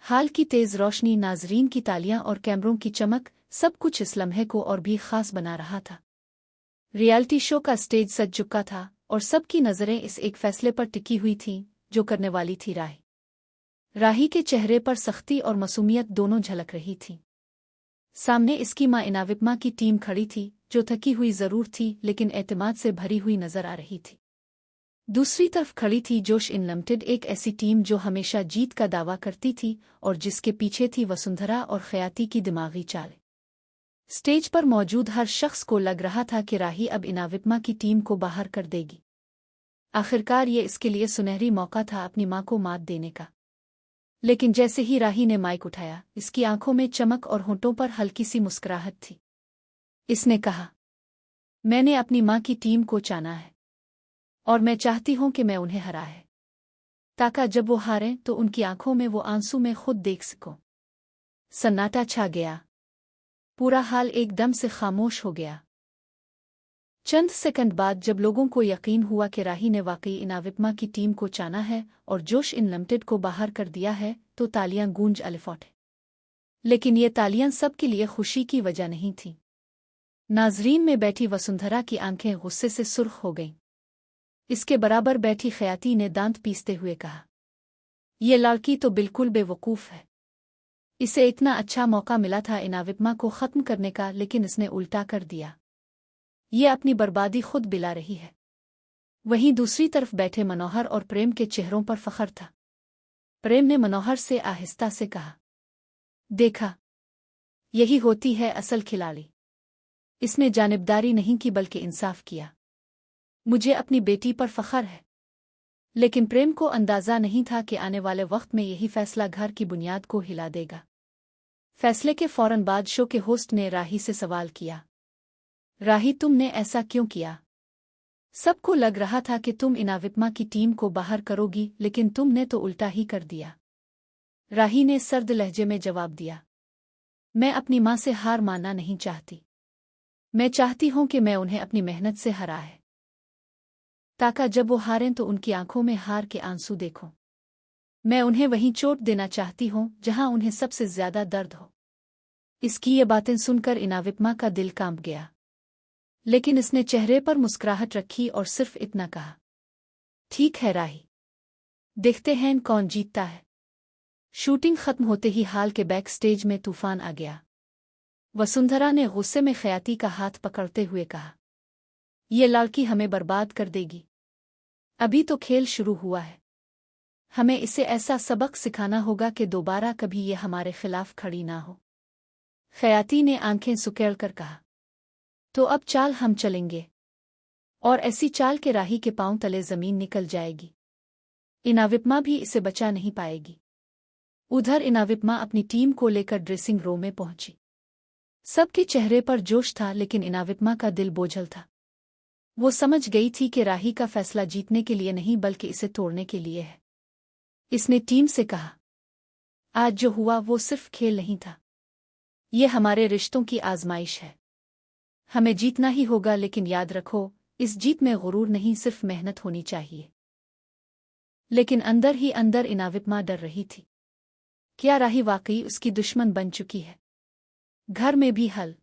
हाल की तेज रोशनी, नाजरीन की तालियां और कैमरों की चमक, सब कुछ इस लम्हे को और भी खास बना रहा था। रियलिटी शो का स्टेज सज चुका था और सबकी नज़रें इस एक फैसले पर टिकी हुई थीं जो करने वाली थी राही। राही के चेहरे पर सख्ती और मासूमियत दोनों झलक रही थी। सामने इसकी मां इनाविप्मा की टीम खड़ी थी, जो थकी हुई जरूर थी लेकिन एतमाद से भरी हुई नजर आ रही थी। दूसरी तरफ खड़ी थी जोश इन लिमिटेड, एक ऐसी टीम जो हमेशा जीत का दावा करती थी और जिसके पीछे थी वसुंधरा और खयाती की दिमागी चाल। स्टेज पर मौजूद हर शख्स को लग रहा था कि राही अब इनाविप्मा की टीम को बाहर कर देगी। आखिरकार ये इसके लिए सुनहरी मौका था अपनी मां को मात देने का। लेकिन जैसे ही राही ने माइक उठाया, इसकी आंखों में चमक और होंठों पर हल्की सी मुस्कुराहट थी। इसने कहा, मैंने अपनी मां की टीम को चाना है और मैं चाहती हूं कि मैं उन्हें हरा है, ताकि जब वो हारें तो उनकी आंखों में वो आंसू मैं खुद देख सकूं। सन्नाटा छा गया। पूरा हाल एकदम से खामोश हो गया। चंद सेकंड बाद जब लोगों को यकीन हुआ कि राही ने वाकई इनाविप्मा की टीम को चाना है और जोश इन लिमिटेड को बाहर कर दिया है, तो तालियां गूंज उठे। लेकिन ये तालियां सबके लिए खुशी की वजह नहीं थीं। नाजरीन में बैठी वसुंधरा की आंखें गुस्से से सुर्ख हो गईं। इसके बराबर बैठी खयाती ने दांत पीसते हुए कहा, ये लड़की तो बिल्कुल बेवकूफ़ है। इसे इतना अच्छा मौका मिला था इनाविप्मा को ख़त्म करने का, लेकिन इसने उल्टा कर दिया। ये अपनी बर्बादी खुद बिला रही है। वहीं दूसरी तरफ बैठे मनोहर और प्रेम के चेहरों पर फख्र था। प्रेम ने मनोहर से आहिस्ता से कहा, देखा, यही होती है असल खिलाड़ी। इसने जानिबदारी नहीं की बल्कि इंसाफ किया। मुझे अपनी बेटी पर फख्र है। लेकिन प्रेम को अंदाजा नहीं था कि आने वाले वक्त में यही फैसला घर की बुनियाद को हिला देगा। फैसले के फौरन बाद शो के होस्ट ने राही से सवाल किया, राही, तुमने ऐसा क्यों किया? सबको लग रहा था कि तुम इनाविप्मा की टीम को बाहर करोगी, लेकिन तुमने तो उल्टा ही कर दिया। राही ने सर्द लहजे में जवाब दिया, मैं अपनी मां से हार मानना नहीं चाहती। मैं चाहती हूं कि मैं उन्हें अपनी मेहनत से हरा है, ताकि जब वो हारें तो उनकी आंखों में हार के आंसू देखूं। मैं उन्हें वहीं चोट देना चाहती हूं जहां उन्हें सबसे ज्यादा दर्द हो। इसकी ये बातें सुनकर इनाविप्मा का दिल कांप गया, लेकिन इसने चेहरे पर मुस्कुराहट रखी और सिर्फ इतना कहा, ठीक है राही, देखते हैं कौन जीतता है। शूटिंग खत्म होते ही हाल के बैक स्टेज में तूफान आ गया। वसुंधरा ने गुस्से में खयाती का हाथ पकड़ते हुए कहा, ये लड़की हमें बर्बाद कर देगी। अभी तो खेल शुरू हुआ है। हमें इसे ऐसा सबक सिखाना होगा कि दोबारा कभी ये हमारे खिलाफ खड़ी ना हो। खयाती ने आंखें सुकेड़ कर कहा, तो अब चाल हम चलेंगे, और ऐसी चाल के राही के पांव तले जमीन निकल जाएगी। इनाविप्मा भी इसे बचा नहीं पाएगी। उधर इनाविप्मा अपनी टीम को लेकर ड्रेसिंग रूम में पहुंची। सबके चेहरे पर जोश था, लेकिन इनाविप्मा का दिल बोझल था। वो समझ गई थी कि राही का फैसला जीतने के लिए नहीं बल्कि इसे तोड़ने के लिए है। इसने टीम से कहा, आज जो हुआ वो सिर्फ खेल नहीं था। ये हमारे रिश्तों की आजमाइश है। हमें जीतना ही होगा, लेकिन याद रखो, इस जीत में गुरूर नहीं, सिर्फ मेहनत होनी चाहिए। लेकिन अंदर ही अंदर इनाविप्मा डर रही थी। क्या राही वाकई उसकी दुश्मन बन चुकी है? घर में भी हल